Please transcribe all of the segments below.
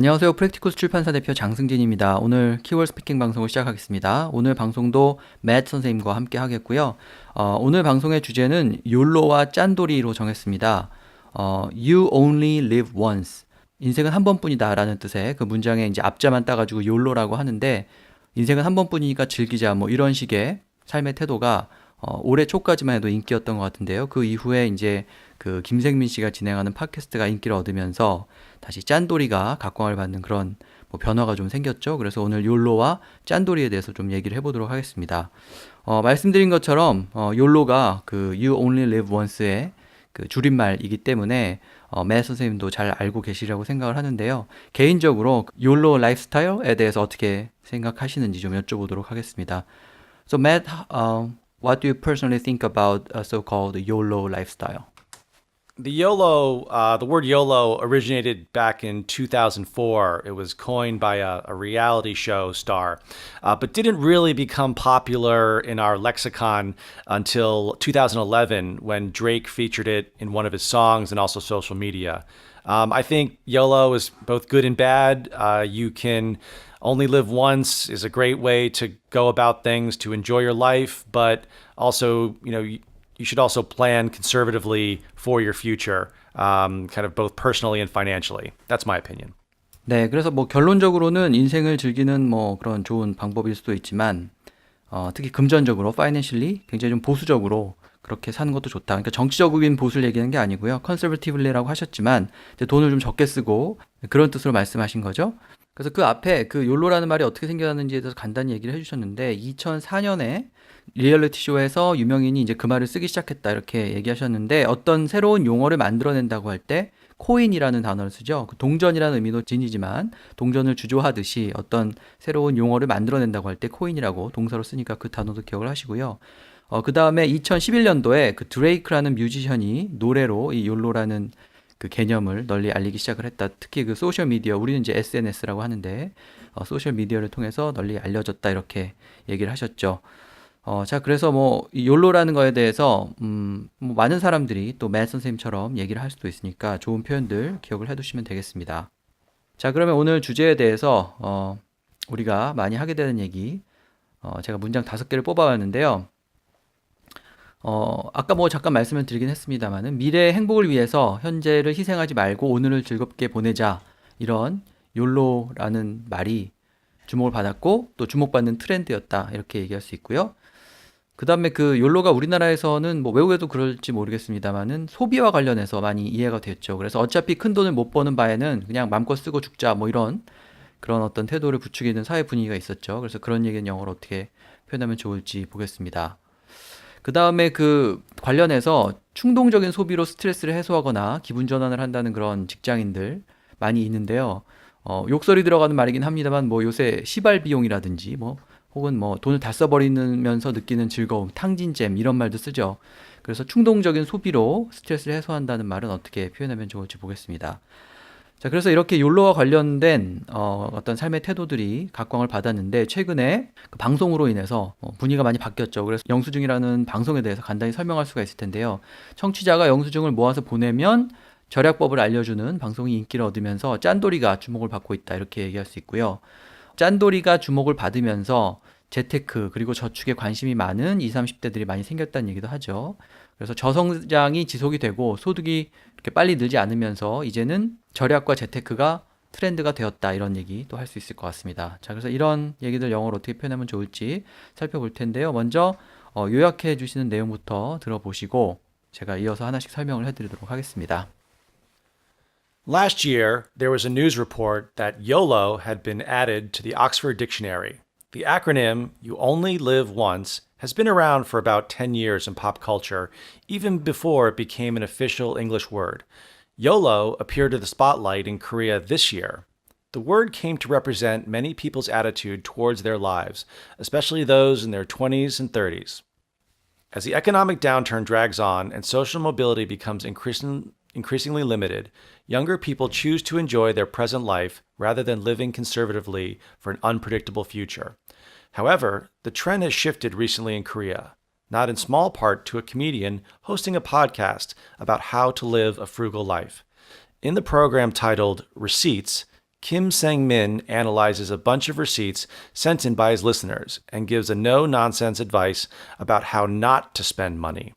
안녕하세요. 프랙티쿠스 출판사 대표 장승진입니다. 오늘 키워드 스피킹 방송을 시작하겠습니다. 오늘 방송도 맷 선생님과 함께 하겠고요. 오늘 방송의 주제는 욜로와 짠돌이로 정했습니다. You only live once. 인생은 한 번뿐이다 라는 뜻의 그 문장에 이제 앞자만 따가지고 욜로라고 하는데, 인생은 한 번뿐이니까 즐기자 뭐 이런 식의 삶의 태도가 올해 초까지만 해도 인기였던 것 같은데요. 그 이후에 이제 그 김생민 씨가 진행하는 팟캐스트가 인기를 얻으면서 다시 짠돌이가 각광을 받는 그런 뭐 변화가 좀 생겼죠. 그래서 오늘 욜로와 짠돌이에 대해서 좀 얘기를 해보도록 하겠습니다. 말씀드린 것처럼 욜로가 그 You Only Live Once의 그 줄임말이기 때문에 매 선생님도 잘 알고 계시라고 생각을 하는데요. 개인적으로 욜로 라이프스타일에 대해서 어떻게 생각하시는지 좀 여쭤보도록 하겠습니다. So Matt, what do you personally think about a so-called YOLO lifestyle? The word YOLO originated back in 2004. It was coined by a reality show star, but didn't really become popular in our lexicon until 2011 when Drake featured it in one of his songs and also social media. I think YOLO is both good and bad. You can only live once is a great way to go about things to enjoy your life, but also, you should also plan conservatively for your future, kind of both personally and financially. That's my opinion. 네, 그래서 뭐 결론적으로는 인생을 즐기는 뭐 그런 좋은 방법일 수도 있지만, 특히 금전적으로, financially 굉장히 좀 보수적으로 그렇게 사는 것도 좋다. 그러니까 정치적인 보수를 얘기하는 게 아니고요. conservatively라고 하셨지만 이제 돈을 좀 적게 쓰고 그런 뜻으로 말씀하신 거죠. 그래서 그 앞에 그 욜로라는 말이 어떻게 생겨났는지에 대해서 간단히 얘기를 해주셨는데, 2004년에 리얼리티 쇼에서 유명인이 이제 그 말을 쓰기 시작했다 이렇게 얘기하셨는데, 어떤 새로운 용어를 만들어낸다고 할 때 코인이라는 단어를 쓰죠. 그 동전이라는 의미도 지니지만 동전을 주조하듯이 어떤 새로운 용어를 만들어낸다고 할 때 코인이라고 동사로 쓰니까 그 단어도 기억을 하시고요. 그 다음에 2011년도에 그 드레이크라는 뮤지션이 노래로 이 욜로라는 그 개념을 널리 알리기 시작을 했다. 특히 그 소셜 미디어, 우리는 이제 SNS라고 하는데 소셜 미디어를 통해서 널리 알려졌다 이렇게 얘기를 하셨죠. 자, 그래서 뭐 이 욜로라는 거에 대해서 뭐 많은 사람들이 또 맷 선생님처럼 얘기를 할 수도 있으니까 좋은 표현들 기억을 해두시면 되겠습니다. 자, 그러면 오늘 주제에 대해서 우리가 많이 하게 되는 얘기, 제가 문장 5개를 뽑아왔는데요. 아까 뭐 잠깐 말씀을 드리긴 했습니다만은, 미래의 행복을 위해서 현재를 희생하지 말고 오늘을 즐겁게 보내자, 이런 욜로라는 말이 주목을 받았고 또 주목받는 트렌드였다 이렇게 얘기할 수 있고요. 그 다음에 그 욜로가 우리나라에서는 뭐 외국에도 그럴지 모르겠습니다만은 소비와 관련해서 많이 이해가 됐죠. 그래서 어차피 큰 돈을 못 버는 바에는 그냥 맘껏 쓰고 죽자 뭐 이런 그런 어떤 태도를 부추기는 사회 분위기가 있었죠. 그래서 그런 얘기는 영어로 어떻게 표현하면 좋을지 보겠습니다. 그 다음에 그 관련해서 충동적인 소비로 스트레스를 해소하거나 기분 전환을 한다는 그런 직장인들 많이 있는데요. 욕설이 들어가는 말이긴 합니다만 뭐 요새 시발 비용이라든지 뭐 혹은 뭐 돈을 다 써버리면서 느끼는 즐거움, 탕진잼 이런 말도 쓰죠. 그래서 충동적인 소비로 스트레스를 해소한다는 말은 어떻게 표현하면 좋을지 보겠습니다. 자, 그래서 이렇게 욜로와 관련된 어떤 삶의 태도들이 각광을 받았는데, 최근에 그 방송으로 인해서 분위기가 많이 바뀌었죠. 그래서 영수증이라는 방송에 대해서 간단히 설명할 수가 있을 텐데요. 청취자가 영수증을 모아서 보내면 절약법을 알려주는 방송이 인기를 얻으면서 짠돌이가 주목을 받고 있다 이렇게 얘기할 수 있고요. 짠돌이가 주목을 받으면서 재테크 그리고 저축에 관심이 많은 20, 30대들이 많이 생겼다는 얘기도 하죠. 그래서 저성장이 지속이 되고 소득이 이렇게 빨리 늘지 않으면서 이제는 절약과 재테크가 트렌드가 되었다 이런 얘기도 할 수 있을 것 같습니다. 자, 그래서 이런 얘기들 영어로 어떻게 표현하면 좋을지 살펴볼 텐데요. 먼저 요약해 주시는 내용부터 들어보시고 제가 이어서 하나씩 설명을 해드리도록 하겠습니다. Last year, there was a news report that YOLO had been added to the Oxford Dictionary. The acronym, You Only Live Once, has been around for about 10 years in pop culture, even before it became an official English word. YOLO appeared to the spotlight in Korea this year. The word came to represent many people's attitude towards their lives, especially those in their 20s and 30s. As the economic downturn drags on and social mobility becomes increasingly limited, younger people choose to enjoy their present life rather than living conservatively for an unpredictable future. However, the trend has shifted recently in Korea, not in small part to a comedian hosting a podcast about how to live a frugal life. In the program titled Receipts, Kim Sang-min analyzes a bunch of receipts sent in by his listeners and gives a no-nonsense advice about how not to spend money.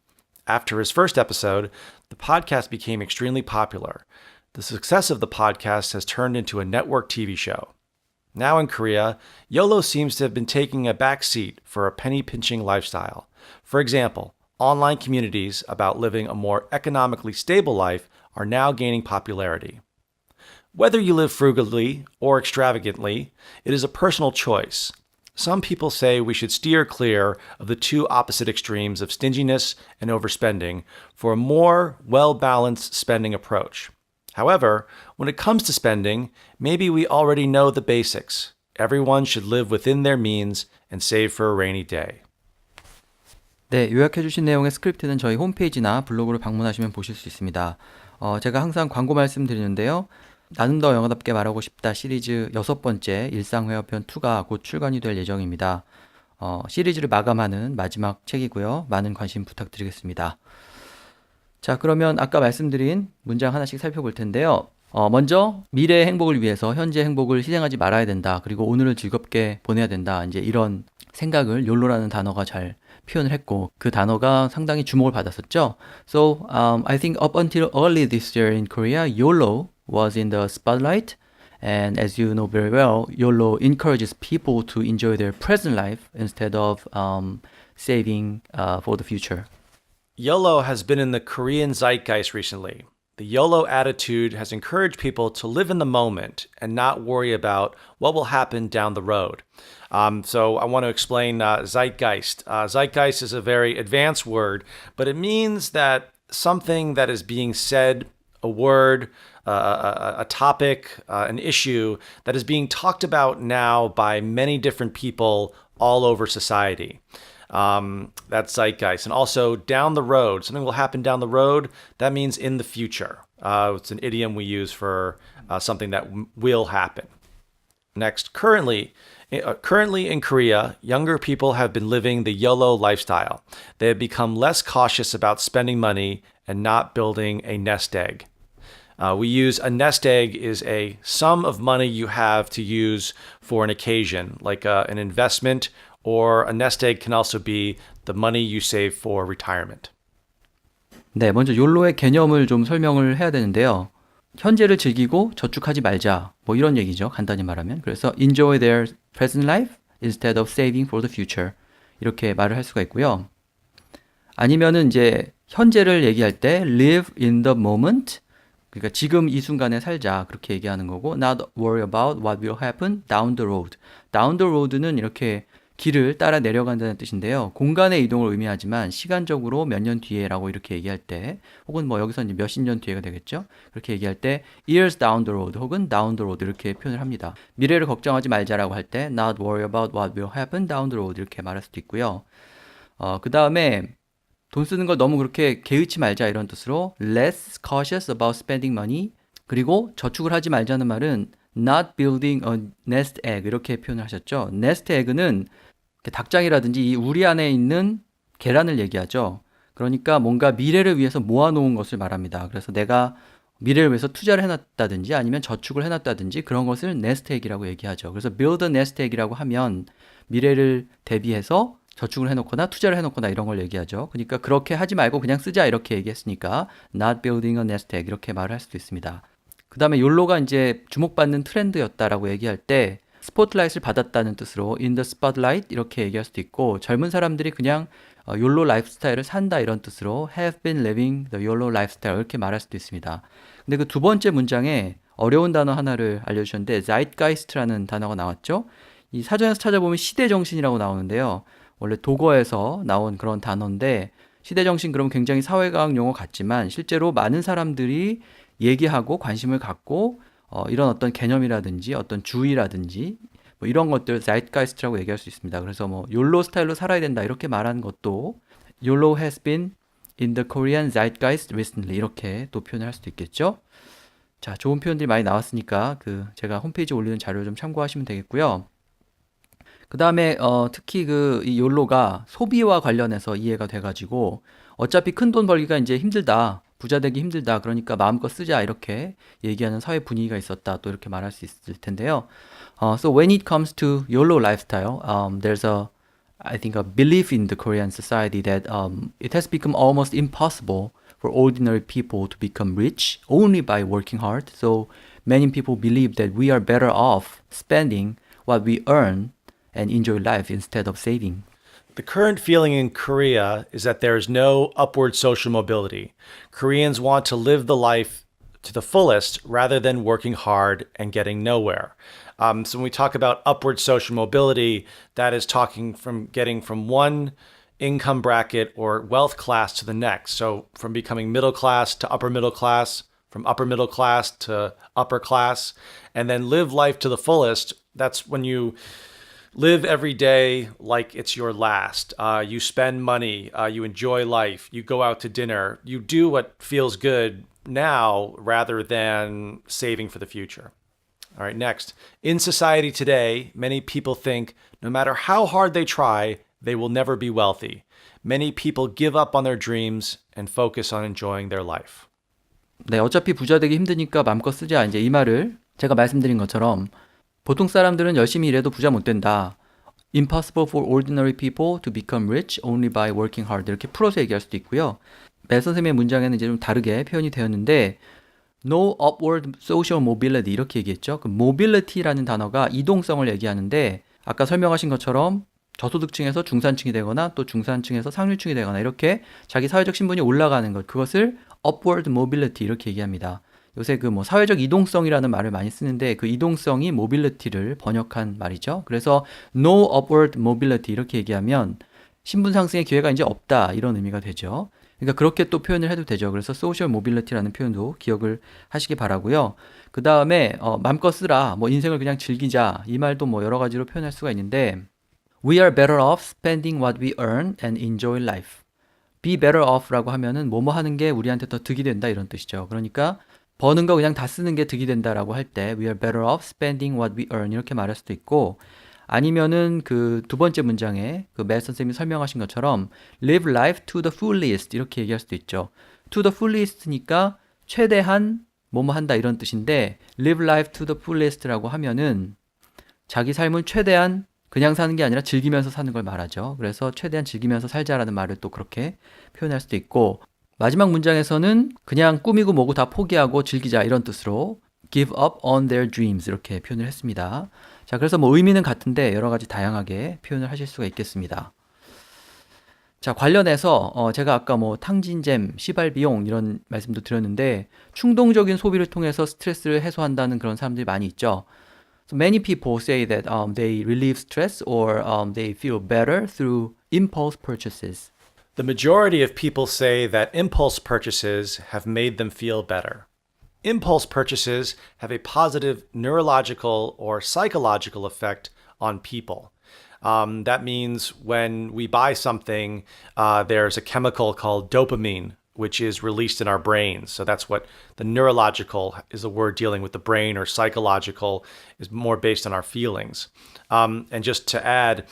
After his first episode, the podcast became extremely popular. The success of the podcast has turned into a network TV show. Now in Korea, YOLO seems to have been taking a back seat for a penny-pinching lifestyle. For example, online communities about living a more economically stable life are now gaining popularity. Whether you live frugally or extravagantly, it is a personal choice. Some people say we should steer clear of the two opposite extremes of stinginess and overspending for a more well-balanced spending approach. However, when it comes to spending, maybe we already know the basics. Everyone should live within their means and save for a rainy day. 네, 요약해주신 내용의 스크립트는 저희 홈페이지나 블로그를 방문하시면 보실 수 있습니다. 제가 항상 광고 말씀드리는데요. 나는 더 영어답게 말하고 싶다 시리즈 6번째 일상회화편 2가 곧 출간이 될 예정입니다. 시리즈를 마감하는 마지막 책이고요. 많은 관심 부탁드리겠습니다. 자, 그러면 아까 말씀드린 문장 하나씩 살펴볼 텐데요. 먼저 미래의 행복을 위해서 현재 행복을 희생하지 말아야 된다. 그리고 오늘을 즐겁게 보내야 된다. 이제 이런 생각을 YOLO라는 단어가 잘 표현을 했고 그 단어가 상당히 주목을 받았었죠. So, I think up until early this year in Korea, YOLO was in the spotlight. And as you know very well, YOLO encourages people to enjoy their present life instead of saving for the future. YOLO has been in the Korean zeitgeist recently. The YOLO attitude has encouraged people to live in the moment and not worry about what will happen down the road. So I want to explain zeitgeist. Zeitgeist is a very advanced word, but it means that something that is being said, a word, a topic, an issue that is being talked about now by many different people all over society. That's zeitgeist. And also down the road, something will happen down the road. That means in the future. It's an idiom we use for something that will happen. Next, currently in Korea, younger people have been living the YOLO lifestyle. They have become less cautious about spending money and not building a nest egg. We use a nest egg is a sum of money you have to use for an occasion, like an investment, or a nest egg can also be the money you save for retirement. 네, 먼저 욜로의 개념을 좀 설명을 해야 되는데요. 현재를 즐기고 저축하지 말자. 뭐 이런 얘기죠. 간단히 말하면. 그래서 enjoy their present life instead of saving for the future. 이렇게 말을 할 수가 있고요. 아니면은 이제 현재를 얘기할 때 live in the moment. 그러니까 지금 이 순간에 살자. 그렇게 얘기하는 거고 not worry about what will happen down the road. down the road는 이렇게 길을 따라 내려간다는 뜻인데요. 공간의 이동을 의미하지만 시간적으로 몇 년 뒤에라고 이렇게 얘기할 때 혹은 뭐 여기서 이제 몇십 년 뒤에가 되겠죠. 그렇게 얘기할 때 years down the road 혹은 down the road 이렇게 표현을 합니다. 미래를 걱정하지 말자라고 할 때 not worry about what will happen down the road 이렇게 말할 수도 있고요. 그 다음에 돈 쓰는 걸 너무 그렇게 개의치 말자 이런 뜻으로 less cautious about spending money 그리고 저축을 하지 말자는 말은 not building a nest egg 이렇게 표현을 하셨죠. nest egg는 닭장이라든지 이 우리 안에 있는 계란을 얘기하죠. 그러니까 뭔가 미래를 위해서 모아놓은 것을 말합니다. 그래서 내가 미래를 위해서 투자를 해놨다든지 아니면 저축을 해놨다든지 그런 것을 nest egg이라고 얘기하죠. 그래서 build a nest egg이라고 하면 미래를 대비해서 저축을 해놓거나 투자를 해놓거나 이런 걸 얘기하죠. 그러니까 그렇게 하지 말고 그냥 쓰자 이렇게 얘기했으니까 not building a nest egg 이렇게 말을 할 수도 있습니다. 그 다음에 욜로가 이제 주목받는 트렌드였다라고 얘기할 때 스포트라이트를 받았다는 뜻으로 in the spotlight 이렇게 얘기할 수도 있고 젊은 사람들이 그냥 욜로 라이프스타일을 산다 이런 뜻으로 have been living the YOLO lifestyle 이렇게 말할 수도 있습니다. 근데 그 두 번째 문장에 어려운 단어 하나를 알려주셨는데 zeitgeist라는 단어가 나왔죠. 이 사전에서 찾아보면 시대정신이라고 나오는데요. 원래 독어에서 나온 그런 단어인데 시대정신 그러면 굉장히 사회과학 용어 같지만 실제로 많은 사람들이 얘기하고 관심을 갖고 이런 어떤 개념이라든지 어떤 주의라든지 뭐 이런 것들 zeitgeist라고 얘기할 수 있습니다. 그래서 뭐 YOLO 스타일로 살아야 된다 이렇게 말하는 것도 YOLO has been in the Korean zeitgeist recently 이렇게 또 표현을 할 수도 있겠죠. 자, 좋은 표현들이 많이 나왔으니까 제가 홈페이지에 올리는 자료를 좀 참고하시면 되겠고요. 그 다음에 특히 이 YOLO가 소비와 관련해서 이해가 돼가지고 어차피 큰 돈 벌기가 이제 힘들다. 부자 되기 힘들다. 그러니까 마음껏 쓰자. 이렇게 얘기하는 사회 분위기가 있었다. 또 이렇게 말할 수 있을 텐데요. So when it comes to YOLO lifestyle, there's I think, a belief in the Korean society that it has become almost impossible for ordinary people to become rich only by working hard. So many people believe that we are better off spending what we earn and enjoy life instead of saving. The current feeling in Korea is that there is no upward social mobility. Koreans want to live the life to the fullest rather than working hard and getting nowhere. So when we talk about upward social mobility, that is talking from getting from one income bracket or wealth class to the next. So from becoming middle class to upper middle class, from upper middle class to upper class, and then live life to the fullest. That's when you live every day like it's your last. You spend money, you enjoy life, you go out to dinner, you do what feels good now rather than saving for the future. All right, next. In society today, many people think no matter how hard they try, they will never be wealthy. Many people give up on their dreams and focus on enjoying their life. 네, 어차피 부자 되기 힘드니까 마음껏 쓰자. 이제 이 말을 제가 말씀드린 것처럼 보통 사람들은 열심히 일해도 부자 못 된다. Impossible for ordinary people to become rich only by working hard. 이렇게 풀어서 얘기할 수도 있고요. 매 선생님의 문장에는 이제 좀 다르게 표현이 되었는데 No upward social mobility 이렇게 얘기했죠. 그 mobility라는 단어가 이동성을 얘기하는데 아까 설명하신 것처럼 저소득층에서 중산층이 되거나 또 중산층에서 상류층이 되거나 이렇게 자기 사회적 신분이 올라가는 것 그것을 upward mobility 이렇게 얘기합니다. 요새 그 뭐 사회적 이동성이라는 말을 많이 쓰는데 그 이동성이 mobility를 번역한 말이죠. 그래서 no upward mobility 이렇게 얘기하면 신분 상승의 기회가 이제 없다 이런 의미가 되죠. 그러니까 그렇게 또 표현을 해도 되죠. 그래서 social mobility라는 표현도 기억을 하시기 바라고요. 그 다음에 맘껏 쓰라, 뭐 인생을 그냥 즐기자 이 말도 뭐 여러 가지로 표현할 수가 있는데 We are better off spending what we earn and enjoy life. Be better off라고 하면은 뭐뭐 하는 게 우리한테 더 득이 된다 이런 뜻이죠. 그러니까 버는 거 그냥 다 쓰는 게 득이 된다라고 할 때 We are better off spending what we earn 이렇게 말할 수도 있고 아니면은 그 두 번째 문장에 그 맷 선생님이 설명하신 것처럼 live life to the fullest 이렇게 얘기할 수도 있죠. to the fullest니까 최대한 뭐뭐 한다 이런 뜻인데 live life to the fullest라고 하면은 자기 삶을 최대한 그냥 사는 게 아니라 즐기면서 사는 걸 말하죠. 그래서 최대한 즐기면서 살자라는 말을 또 그렇게 표현할 수도 있고 마지막 문장에서는 그냥 꾸미고 뭐고 다 포기하고 즐기자 이런 뜻으로 give up on their dreams 이렇게 표현을 했습니다. 자, 그래서 뭐 의미는 같은데 여러 가지 다양하게 표현을 하실 수가 있겠습니다. 자, 관련해서 제가 아까 뭐 탕진잼, 시발비용 이런 말씀도 드렸는데 충동적인 소비를 통해서 스트레스를 해소한다는 그런 사람들이 많이 있죠. So many people say that they relieve stress or they feel better through impulse purchases. The majority of people say that impulse purchases have made them feel better. Impulse purchases have a positive neurological or psychological effect on people. That means when we buy something, there's a chemical called dopamine, which is released in our brains. So that's what the neurological is a word dealing with the brain, or psychological is more based on our feelings. And just to add,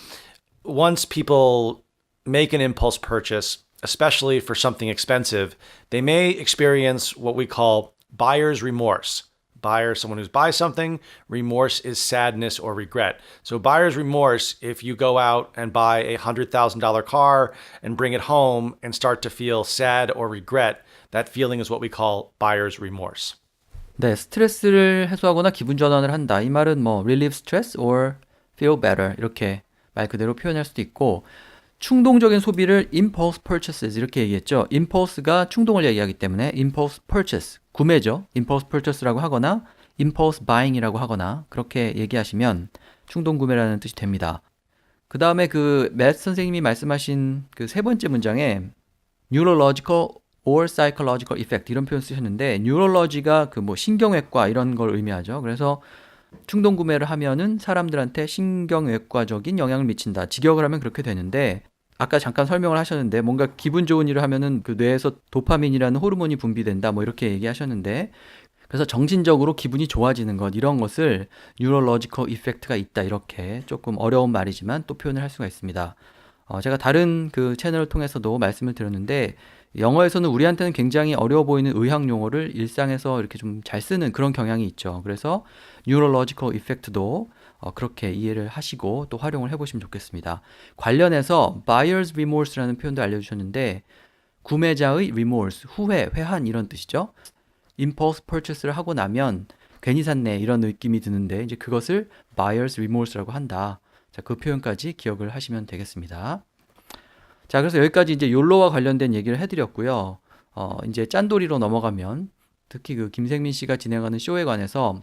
once people make an impulse purchase, especially for something expensive, they may experience what we call buyer's remorse. Buyer, someone who buys something, remorse is sadness or regret. So buyer's remorse, if you go out and buy a $100,000 car and bring it home and start to feel sad or regret, that feeling is what we call buyer's remorse. 네, 스트레스를 해소하거나 기분 전환을 한다. 이 말은 뭐 relieve stress or feel better 이렇게 말 그대로 표현할 수도 있고 충동적인 소비를 impulse purchases 이렇게 얘기했죠. impulse가 충동을 얘기하기 때문에 impulse purchase, 구매죠. impulse purchase라고 하거나 impulse buying이라고 하거나 그렇게 얘기하시면 충동 구매라는 뜻이 됩니다. 그 다음에 그 맷 선생님이 말씀하신 그 세 번째 문장에 neurological or psychological effect 이런 표현 쓰셨는데 neurology가 그 뭐 신경외과 이런 걸 의미하죠. 그래서 충동 구매를 하면은 사람들한테 신경외과적인 영향을 미친다. 직역을 하면 그렇게 되는데 아까 잠깐 설명을 하셨는데 뭔가 기분 좋은 일을 하면은 그 뇌에서 도파민이라는 호르몬이 분비된다 뭐 이렇게 얘기하셨는데 그래서 정신적으로 기분이 좋아지는 것 이런 것을 neurological effect가 있다 이렇게 조금 어려운 말이지만 또 표현을 할 수가 있습니다. 제가 다른 그 채널을 통해서도 말씀을 드렸는데 영어에서는 우리한테는 굉장히 어려워 보이는 의학 용어를 일상에서 이렇게 좀 잘 쓰는 그런 경향이 있죠. 그래서 neurological effect도 그렇게 이해를 하시고 또 활용을 해보시면 좋겠습니다. 관련해서 buyer's remorse라는 표현도 알려주셨는데 구매자의 remorse, 후회, 회한 이런 뜻이죠. impulse purchase를 하고 나면 괜히 샀네 이런 느낌이 드는데 이제 그것을 buyer's remorse라고 한다. 자, 그 표현까지 기억을 하시면 되겠습니다. 자, 그래서 여기까지 이제 욜로와 관련된 얘기를 해드렸고요. 이제 짠돌이로 넘어가면 특히 그 김생민 씨가 진행하는 쇼에 관해서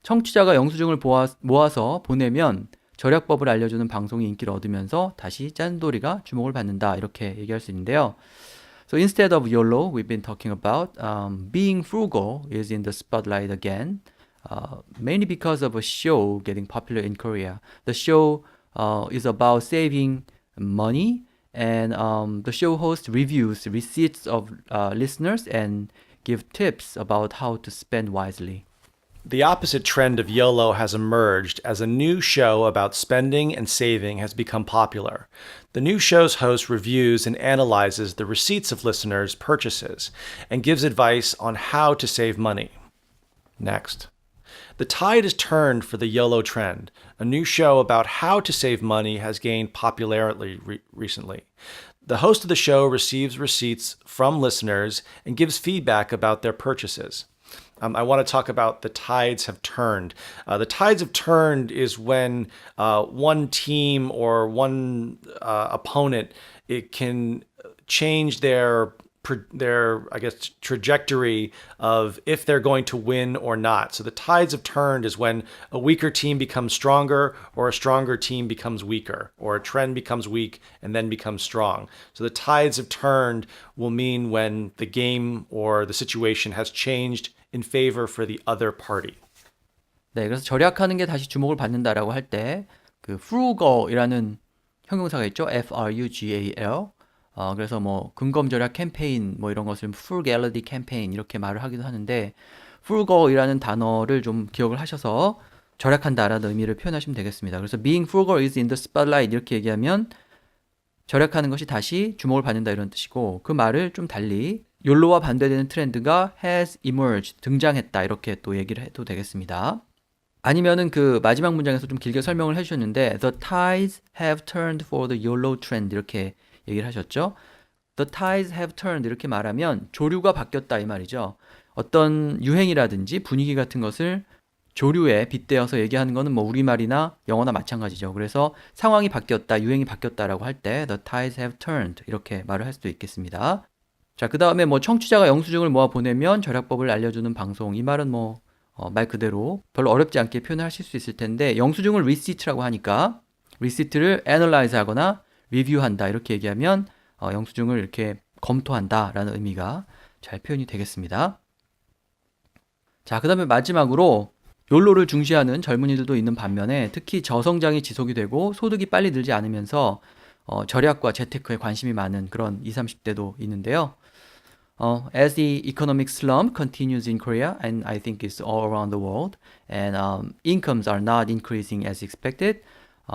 청취자가 영수증을 모아서 보내면 절약법을 알려주는 방송이 인기를 얻으면서 다시 짠돌이가 주목을 받는다 이렇게 얘기할 수 있는데요. So instead of YOLO, we've been talking about being frugal is in the spotlight again, mainly because of a show getting popular in Korea. The show is about saving money, and the show host reviews receipts of listeners and give tips about how to spend wisely. The opposite trend of YOLO has emerged as a new show about spending and saving has become popular. The new show's host reviews and analyzes the receipts of listeners' purchases and gives advice on how to save money. Next. The tide has turned for the YOLO trend. A new show about how to save money has gained popularity recently. The host of the show receives receipts from listeners and gives feedback about their purchases. I want to talk about the tides have turned. The tides have turned is when one team or one opponent, it can change their trajectory of if they're going to win or not. So the tides have turned is when a weaker team becomes stronger or a stronger team becomes weaker, or a trend becomes weak and then becomes strong. So the tides have turned will mean when the game or the situation has changed in favor for the other party. 네, 그래서 절약하는 게 다시 주목을 받는다라고 할 때 그 frugal이라는 형용사가 있죠. F-R-U-G-A-L. 그래서 뭐 근검절약 캠페인 뭐 이런 것을 frugality 캠페인 이렇게 말을 하기도 하는데 frugal이라는 단어를 좀 기억을 하셔서 절약한다라는 의미를 표현하시면 되겠습니다. 그래서 being frugal is in the spotlight 이렇게 얘기하면 절약하는 것이 다시 주목을 받는다 이런 뜻이고 그 말을 좀 달리 욜로와 반대되는 트렌드가 has emerged 등장했다 이렇게 또 얘기를 해도 되겠습니다. 아니면은 그 마지막 문장에서 좀 길게 설명을 해주셨는데 the tides have turned for the YOLO trend 이렇게 얘기를 하셨죠. The tides have turned 이렇게 말하면 조류가 바뀌었다 이 말이죠. 어떤 유행이라든지 분위기 같은 것을 조류에 빗대어서 얘기하는 거는 뭐 우리말이나 영어나 마찬가지죠. 그래서 상황이 바뀌었다, 유행이 바뀌었다라고 할 때 the tides have turned 이렇게 말을 할 수도 있겠습니다. 자, 그 다음에 뭐 청취자가 영수증을 모아 보내면 절약법을 알려주는 방송. 이 말은 뭐 말 그대로 별로 어렵지 않게 표현을 하실 수 있을 텐데 영수증을 receipt라고 하니까 receipt를 analyze 하거나 review한다 이렇게 얘기하면 영수증을 이렇게 검토한다 라는 의미가 잘 표현이 되겠습니다. 자, 그 다음에 마지막으로 욜로를 중시하는 젊은이들도 있는 반면에 특히 저성장이 지속이 되고 소득이 빨리 늘지 않으면서 절약과 재테크에 관심이 많은 그런 20, 30대도 있는데요. As the economic slump continues in Korea, and I think it's all around the world, and incomes are not increasing as expected,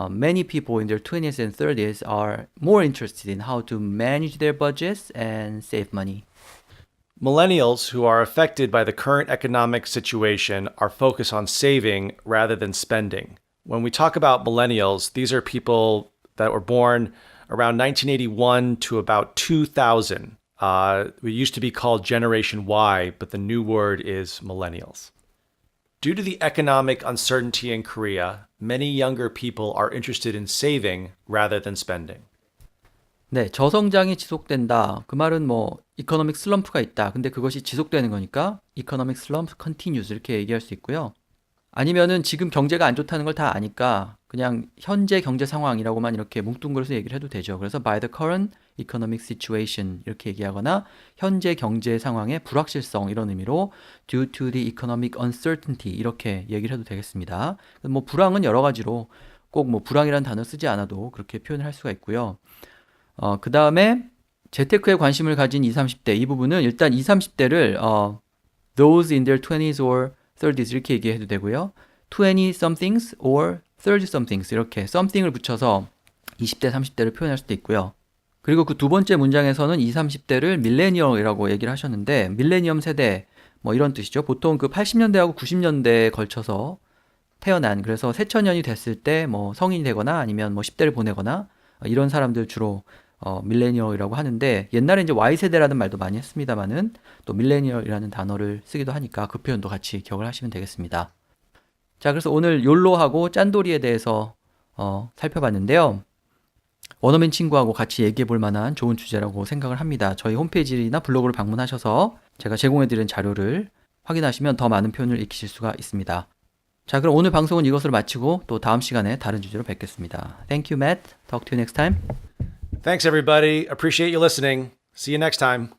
many people in their 20s and 30s are more interested in how to manage their budgets and save money. Millennials who are affected by the current economic situation are focused on saving rather than spending. When we talk about millennials, these are people that were born around 1981 to about 2000. We used to be called Generation Y, but the new word is millennials. Due to the economic uncertainty in Korea, many younger people are interested in saving rather than spending. 네, 저성장이 지속된다. 그 말은 뭐 이코노믹 슬럼프가 있다. 근데 그것이 지속되는 거니까 이코노믹 슬럼프 컨티뉴스 이렇게 얘기할 수 있고요. 아니면은 지금 경제가 안 좋다는 걸 다 아니까 그냥 현재 경제 상황이라고만 이렇게 뭉뚱그려서 얘기를 해도 되죠. 그래서 by the current economic situation 이렇게 얘기하거나 현재 경제 상황의 불확실성 이런 의미로 due to the economic uncertainty 이렇게 얘기를 해도 되겠습니다. 뭐 불황은 여러 가지로 꼭 뭐 불황이라는 단어 쓰지 않아도 그렇게 표현을 할 수가 있고요. 그 다음에 재테크에 관심을 가진 20, 30대 이 부분은 일단 20, 30대를 those in their 20s or 30s 이렇게 얘기해도 되고요. 20-somethings or 30-somethings 이렇게 something을 붙여서 20대, 30대를 표현할 수도 있고요. 그리고 그 두 번째 문장에서는 20, 30대를 밀레니얼이라고 얘기를 하셨는데 밀레니엄 세대 뭐 이런 뜻이죠. 보통 그 80년대하고 90년대에 걸쳐서 태어난 그래서 새천년이 됐을 때 뭐 성인이 되거나 아니면 뭐 10대를 보내거나 이런 사람들 주로 밀레니얼이라고 하는데 옛날에 이제 Y세대라는 말도 많이 했습니다만은 또 밀레니얼이라는 단어를 쓰기도 하니까 그 표현도 같이 기억을 하시면 되겠습니다. 자, 그래서 오늘 욜로하고 짠돌이에 대해서 살펴봤는데요. 원어민 친구하고 같이 얘기해 볼 만한 좋은 주제라고 생각을 합니다. 저희 홈페이지나 블로그를 방문하셔서 제가 제공해 드린 자료를 확인하시면 더 많은 표현을 익히실 수가 있습니다. 자, 그럼 오늘 방송은 이것으로 마치고 또 다음 시간에 다른 주제로 뵙겠습니다. Thank you, Matt. Talk to you next time. Thanks, everybody. Appreciate you listening. See you next time.